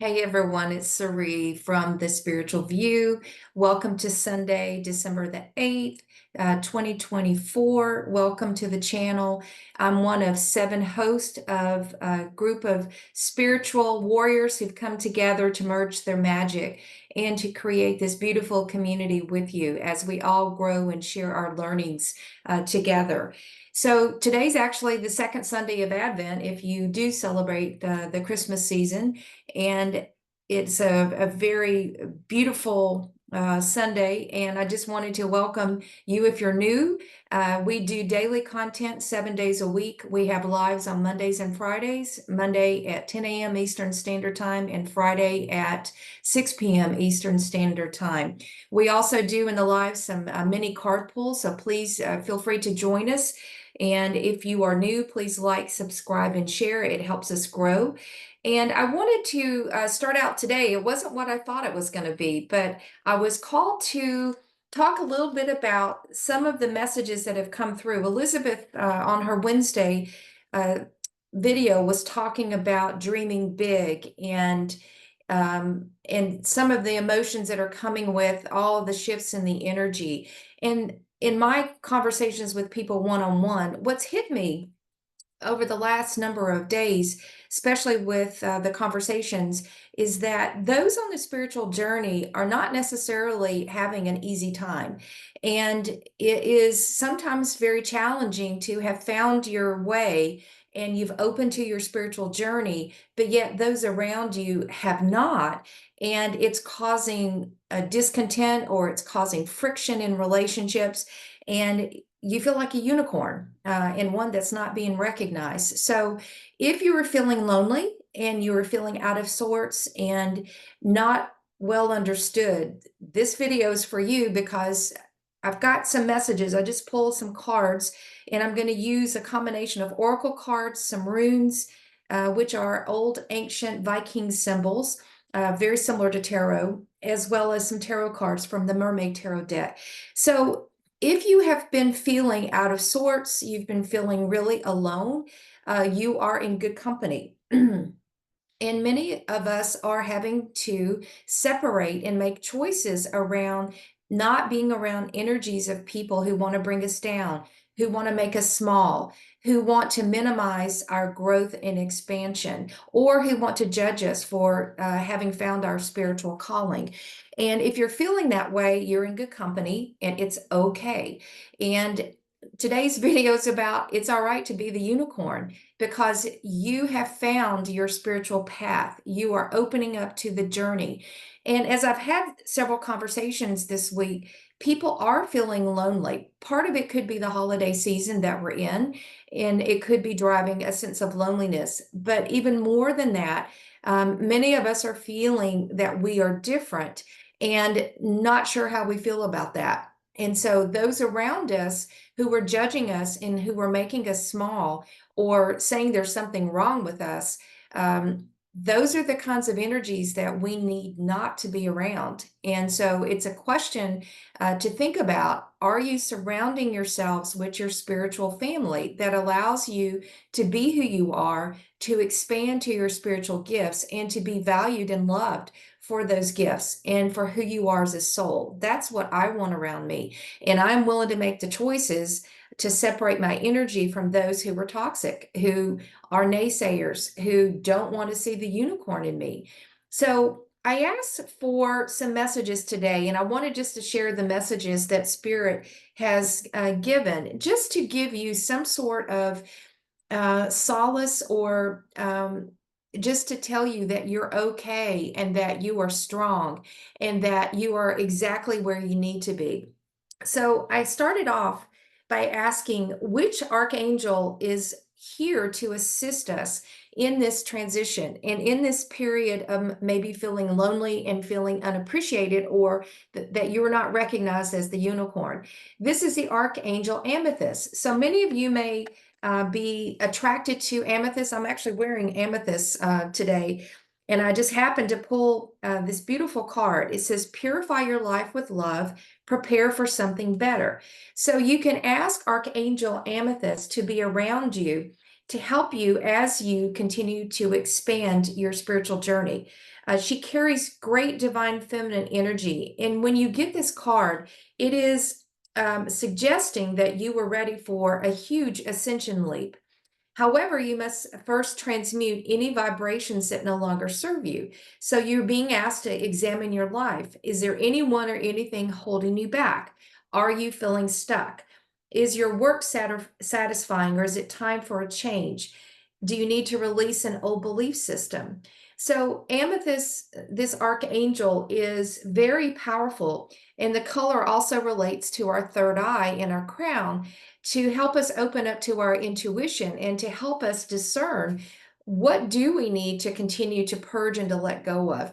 Hey everyone, it's Sari from The Spiritual View. Welcome to Sunday, December the 8th, 2024. Welcome to the channel. I'm one of 7 hosts of a group of spiritual warriors who've come together to merge their magic and to create this beautiful community with you as we all grow and share our learnings together. So today's actually the second Sunday of Advent if you do celebrate the Christmas season. And it's a very beautiful Sunday, and I just wanted to welcome you if you're new. We do daily content 7 days a week. We have lives on Mondays and Fridays, Monday at 10 a.m. Eastern Standard Time and Friday at 6 p.m. Eastern Standard Time. We also do in the live some mini card pulls, so please feel free to join us. And if you are new, please like, subscribe, and share. It helps us grow. And I wanted to start out today. It wasn't what I thought it was going to be, but I was called to talk a little bit about some of the messages that have come through. Elizabeth, on her Wednesday uh, video, was talking about dreaming big and some of the emotions that are coming with all of the shifts in the energy. And in my conversations with people one-on-one, what's hit me over the last number of days, especially with the conversations, is that those on the spiritual journey are not necessarily having an easy time. And it is sometimes very challenging to have found your way and you've opened to your spiritual journey, but yet those around you have not. And it's causing a discontent or it's causing friction in relationships. And you feel like a unicorn and one that's not being recognized. So if you are feeling lonely and you are feeling out of sorts and not well understood, this video is for you because I've got some messages. I just pulled some cards and I'm going to use a combination of oracle cards, some runes, which are old ancient Viking symbols, very similar to tarot, as well as some tarot cards from the Mermaid tarot deck. So if you have been feeling out of sorts, you've been feeling really alone, you are in good company. And many of us are having to separate and make choices around not being around energies of people who want to bring us down, who want to make us small, who want to minimize our growth and expansion, or who want to judge us for having found our spiritual calling. And if you're feeling that way, you're in good company and it's okay. And today's video is about it's all right to be the unicorn because you have found your spiritual path. You are opening up to the journey. And as I've had several conversations this week, people are feeling lonely. Part of it could be the holiday season that we're in, and it could be driving a sense of loneliness. But even more than that, many of us are feeling that we are different and not sure how we feel about that. And so those around us who were judging us and who were making us small or saying there's something wrong with us, those are the kinds of energies that we need not to be around. And so it's a question to think about. Are you surrounding yourselves with your spiritual family that allows you to be who you are, to expand to your spiritual gifts, and to be valued and loved for those gifts and for who you are as a soul? That's what I want around me. And I'm willing to make the choices to separate my energy from those who are toxic, who are naysayers, who don't want to see the unicorn in me. So I asked for some messages today, and I wanted just to share the messages that Spirit has given, just to give you some sort of solace or just to tell you that you're okay and that you are strong and that you are exactly where you need to be. So I started off by asking which archangel is here to assist us in this transition and in this period of maybe feeling lonely and feeling unappreciated, or that you're not recognized as the unicorn. This is the Archangel Amethyst. So many of you may be attracted to amethyst. I'm actually wearing amethyst today. And I just happened to pull this beautiful card. It says, purify your life with love, prepare for something better. So you can ask Archangel Amethyst to be around you to help you as you continue to expand your spiritual journey. She carries great divine feminine energy. And when you get this card, it is suggesting that you were ready for a huge ascension leap. However, you must first transmute any vibrations that no longer serve you. So you're being asked to examine your life. Is there anyone or anything holding you back? Are you feeling stuck? Is your work satisfying, or is it time for a change? Do you need to release an old belief system? So Amethyst, this archangel, is very powerful, and the color also relates to our third eye and our crown, to help us open up to our intuition and to help us discern what do we need to continue to purge and to let go of.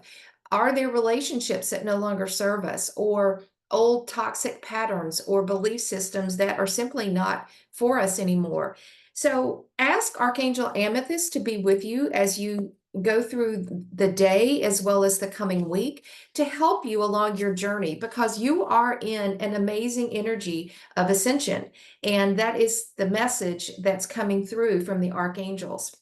Are there relationships that no longer serve us, or old toxic patterns or belief systems that are simply not for us anymore? So ask Archangel Amethyst to be with you as you go through the day as well as the coming week, to help you along your journey, because you are in an amazing energy of ascension. And that is the message that's coming through from the archangels.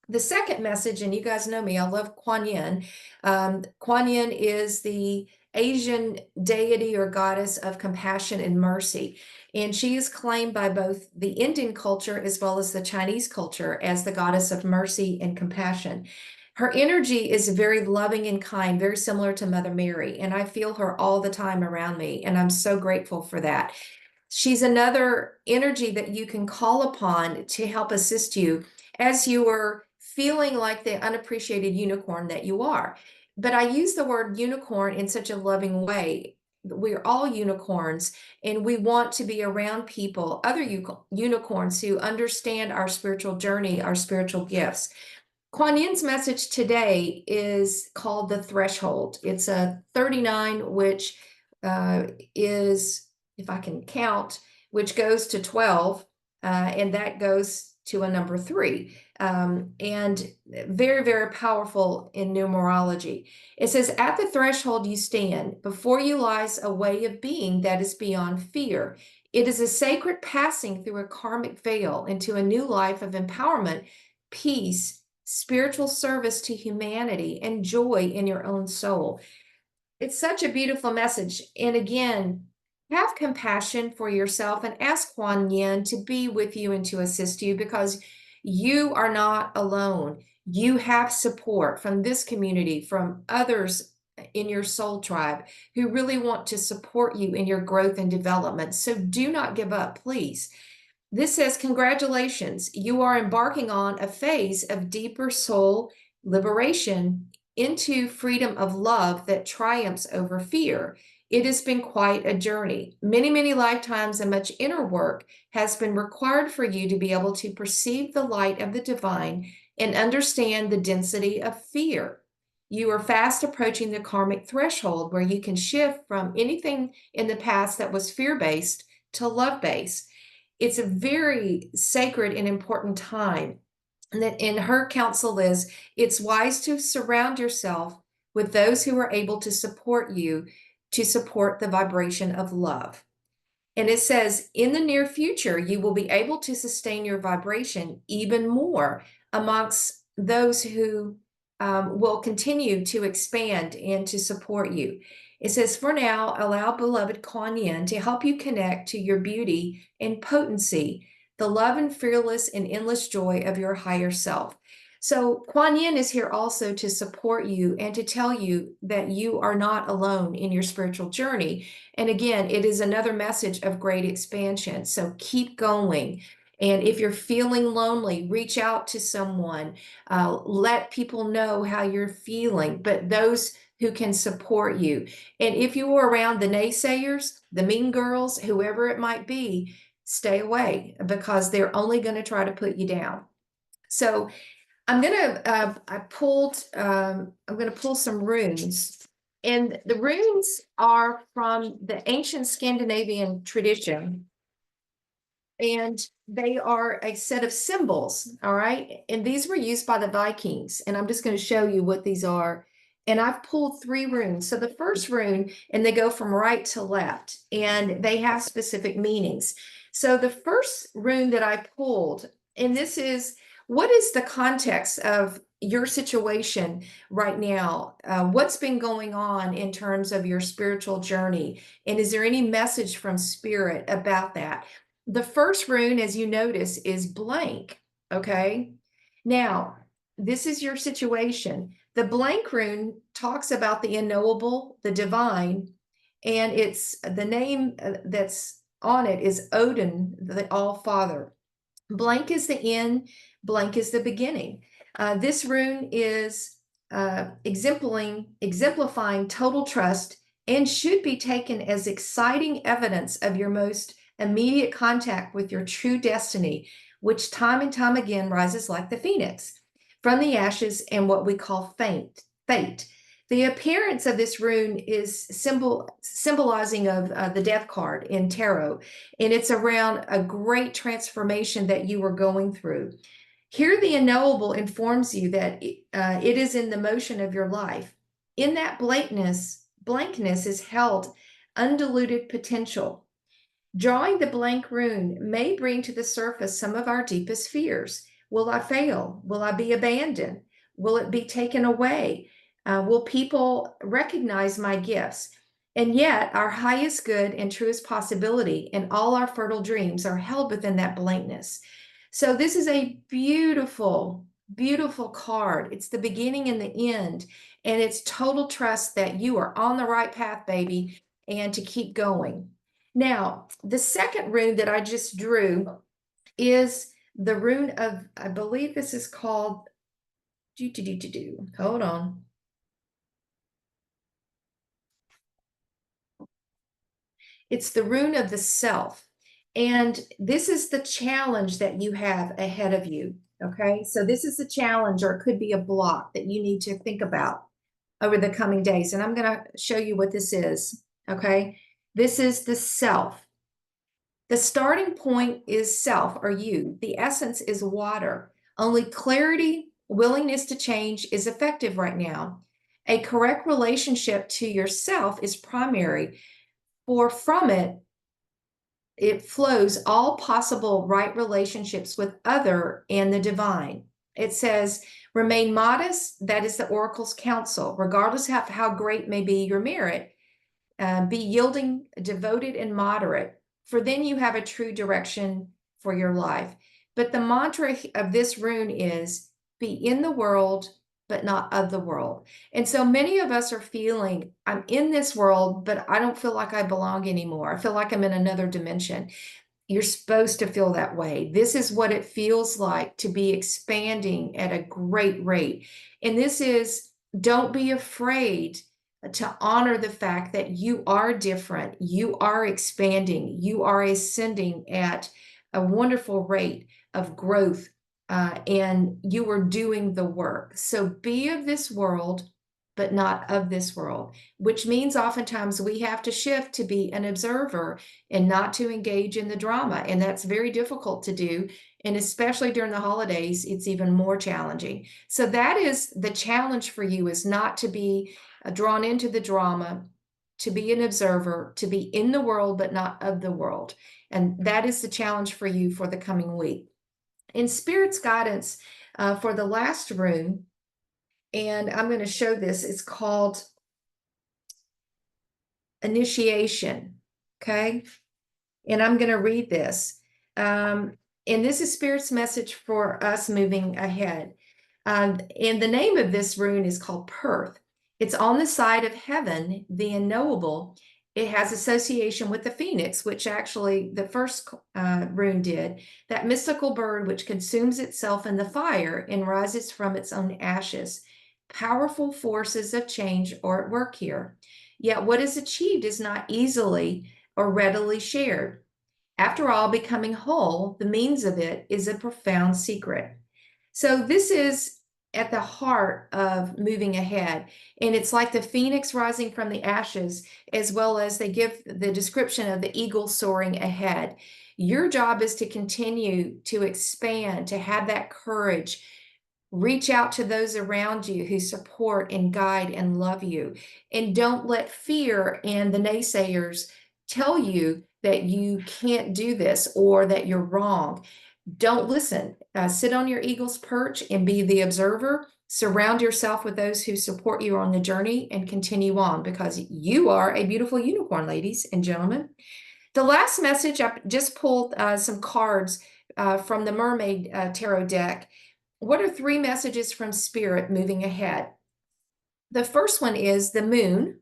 The second message, and you guys know me, I love Kuan Yin. Kuan Yin is the Asian deity or goddess of compassion and mercy. And she is claimed by both the Indian culture as well as the Chinese culture as the goddess of mercy and compassion. Her energy is very loving and kind, very similar to Mother Mary. And I feel her all the time around me. And I'm so grateful for that. She's another energy that you can call upon to help assist you as you are feeling like the unappreciated unicorn that you are. But I use the word unicorn in such a loving way. We're all unicorns, and we want to be around people, other unicorns who understand our spiritual journey, our spiritual gifts. Kuan Yin's message today is called the threshold. It's a 39, which is, if I can count, which goes to 12, and that goes to a number 3. And very, very powerful in numerology. It says, at the threshold you stand. Before you lies a way of being that is beyond fear. It is a sacred passing through a karmic veil into a new life of empowerment, peace, spiritual service to humanity, and joy in your own soul. It's such a beautiful message. And again, have compassion for yourself and ask Kuan Yin to be with you and to assist you, because you are not alone. You have support from this community, from others in your soul tribe who really want to support you in your growth and development. So do not give up, please. This says, congratulations, you are embarking on a phase of deeper soul liberation into freedom of love that triumphs over fear. It has been quite a journey. Many, many lifetimes and much inner work has been required for you to be able to perceive the light of the divine and understand the density of fear. You are fast approaching the karmic threshold where you can shift from anything in the past that was fear-based to love-based. It's a very sacred and important time. And that in her counsel is, it's wise to surround yourself with those who are able to support you, to support the vibration of love. And it says, in the near future, you will be able to sustain your vibration even more amongst those who will continue to expand and to support you. It says, for now, allow beloved Kuan Yin to help you connect to your beauty and potency, the love and fearless and endless joy of your higher self. So Kuan Yin is here also to support you and to tell you that you are not alone in your spiritual journey. And again, it is another message of great expansion. So keep going. And if you're feeling lonely, reach out to someone. Let people know how you're feeling, but those who can support you. And if you are around the naysayers, the mean girls, whoever it might be, stay away, because they're only going to try to put you down. So I'm going to pull some runes, and the runes are from the ancient Scandinavian tradition, and they are a set of symbols, all right? And these were used by the Vikings, and I'm just going to show you what these are. And I've pulled 3 runes. So the first rune, and they go from right to left, and they have specific meanings. So the first rune that I pulled, and this is what is the context of your situation right now? What's been going on in terms of your spiritual journey? And is there any message from spirit about that? The first rune, as you notice, is blank. Okay. Now, this is your situation. The blank rune talks about the unknowable, the divine, and it's the name that's on it is Odin, the All Father. Blank is the end, blank is the beginning. This rune is exemplifying total trust and should be taken as exciting evidence of your most immediate contact with your true destiny, which time and time again rises like the phoenix from the ashes and what we call fate. The appearance of this rune is symbolizing of the death card in tarot, and it's around a great transformation that you were going through. Here, the unknowable informs you that it is in the motion of your life. In that blankness is held undiluted potential. Drawing the blank rune may bring to the surface some of our deepest fears. Will I fail? Will I be abandoned? Will it be taken away? Will people recognize my gifts? And yet, our highest good and truest possibility and all our fertile dreams are held within that blankness. So, this is a beautiful, beautiful card. It's the beginning and the end, and it's total trust that you are on the right path, baby, and to keep going. Now, the second rune that I just drew is the rune of, I believe this is called, hold on. It's the rune of the self. And this is the challenge that you have ahead of you. Okay. So this is a challenge, or it could be a block that you need to think about over the coming days. And I'm going to show you what this is. Okay. This is the self. The starting point is self, or you. The essence is water. Only clarity, willingness to change is effective right now. A correct relationship to yourself is primary, for from it flows all possible right relationships with other and the divine. It says, remain modest, that is the oracle's counsel, regardless of how great may be your merit. Be yielding, devoted, and moderate, for then you have a true direction for your life. But the mantra of this rune is be in the world, but not of the world. And so many of us are feeling, I'm in this world, but I don't feel like I belong anymore. I feel like I'm in another dimension. You're supposed to feel that way. This is what it feels like to be expanding at a great rate. And this is, don't be afraid to honor the fact that you are different, you are expanding, you are ascending at a wonderful rate of growth, and you are doing the work. So be of this world, but not of this world, which means oftentimes we have to shift to be an observer and not to engage in the drama. And that's very difficult to do. And especially during the holidays, it's even more challenging. So that is the challenge for you, is not to be drawn into the drama, to be an observer, to be in the world, but not of the world. And that is the challenge for you for the coming week. In Spirit's guidance for the last rune, and I'm going to show this, it's called initiation. Okay. And I'm going to read this. And this is Spirit's message for us moving ahead. And the name of this rune is called Perth. It's on the side of heaven, the unknowable. It has association with the phoenix, which actually the first rune did, that mystical bird which consumes itself in the fire and rises from its own ashes. Powerful forces of change are at work here. Yet what is achieved is not easily or readily shared. After all, becoming whole, the means of it is a profound secret. So this is at the heart of moving ahead. And it's like the phoenix rising from the ashes, as well as they give the description of the eagle soaring ahead. Your job is to continue to expand, to have that courage. Reach out to those around you who support and guide and love you. And don't let fear and the naysayers tell you that you can't do this or that you're wrong. Don't listen. Sit on your eagle's perch and be the observer. Surround yourself with those who support you on the journey and continue on, because you are a beautiful unicorn, ladies and gentlemen. The last message, I just pulled some cards from the Mermaid tarot deck. What are three messages from Spirit moving ahead? The first one is the moon.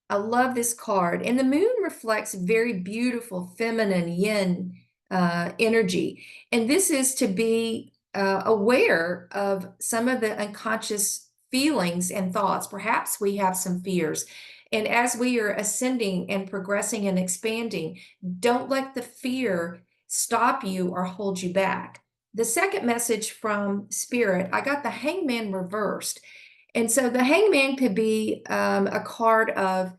I love this card. And the moon reflects very beautiful feminine yin energy. And this is to be aware of some of the unconscious feelings and thoughts. Perhaps we have some fears. And as we are ascending and progressing and expanding, don't let the fear stop you or hold you back. The second message from Spirit, I got the Hangman reversed. And so the Hangman could be a card of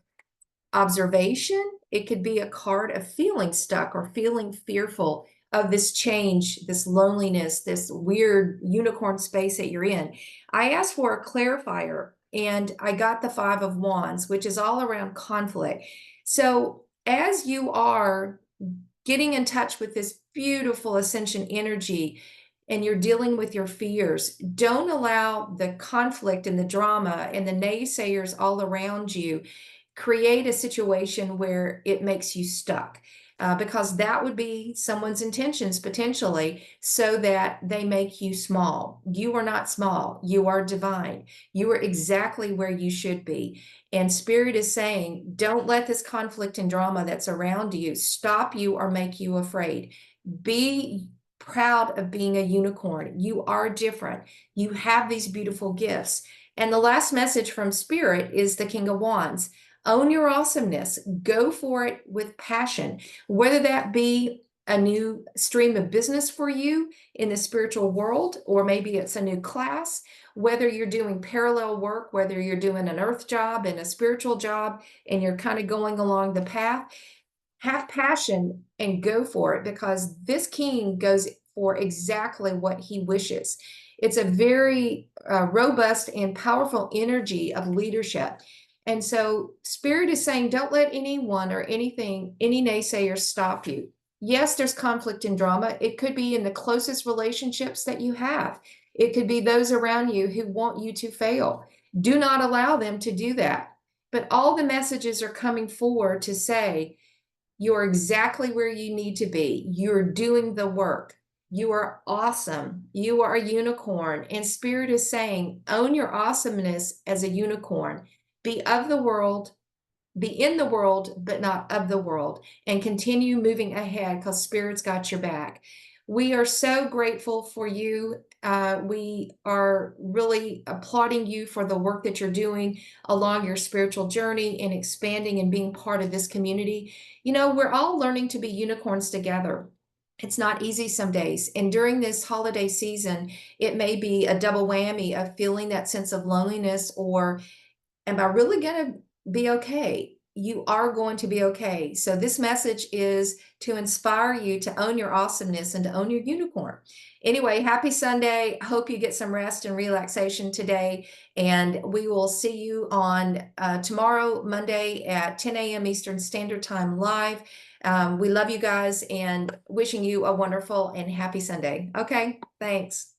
observation. It could be a card of feeling stuck or feeling fearful of this change, this loneliness, this weird unicorn space that you're in. I asked for a clarifier and I got the Five of Wands, which is all around conflict. So as you are getting in touch with this beautiful ascension energy and you're dealing with your fears, don't allow the conflict and the drama and the naysayers all around you create a situation where it makes you stuck. Because that would be someone's intentions potentially, so that they make you small. You are not small. You are divine. You are exactly where you should be. And Spirit is saying, don't let this conflict and drama that's around you stop you or make you afraid. Be proud of being a unicorn. You are different. You have these beautiful gifts. And the last message from Spirit is the King of Wands. Own your awesomeness. Go for it with passion, whether that be a new stream of business for you in the spiritual world, or maybe it's a new class, whether you're doing parallel work, whether you're doing an earth job and a spiritual job, and you're kind of going along the path. Have passion and go for it, because this king goes for exactly what he wishes. It's a very robust and powerful energy of leadership. And so Spirit is saying, don't let anyone or anything, any naysayer stop you. Yes, there's conflict and drama. It could be in the closest relationships that you have. It could be those around you who want you to fail. Do not allow them to do that. But all the messages are coming forward to say, you're exactly where you need to be. You're doing the work. You are awesome. You are a unicorn. And Spirit is saying, own your awesomeness as a unicorn. Be of the world, be in the world, but not of the world, and continue moving ahead, because Spirit's got your back. We are so grateful for you. We are really applauding you for the work that you're doing along your spiritual journey and expanding and being part of this community. You know, we're all learning to be unicorns together. It's not easy some days. And during this holiday season, it may be a double whammy of feeling that sense of loneliness, or am I really going to be okay? You are going to be okay. So this message is to inspire you to own your awesomeness and to own your unicorn. Anyway, happy Sunday. I hope you get some rest and relaxation today. And we will see you on tomorrow, Monday at 10 a.m. Eastern Standard Time live. We love you guys and wishing you a wonderful and happy Sunday. Okay, thanks.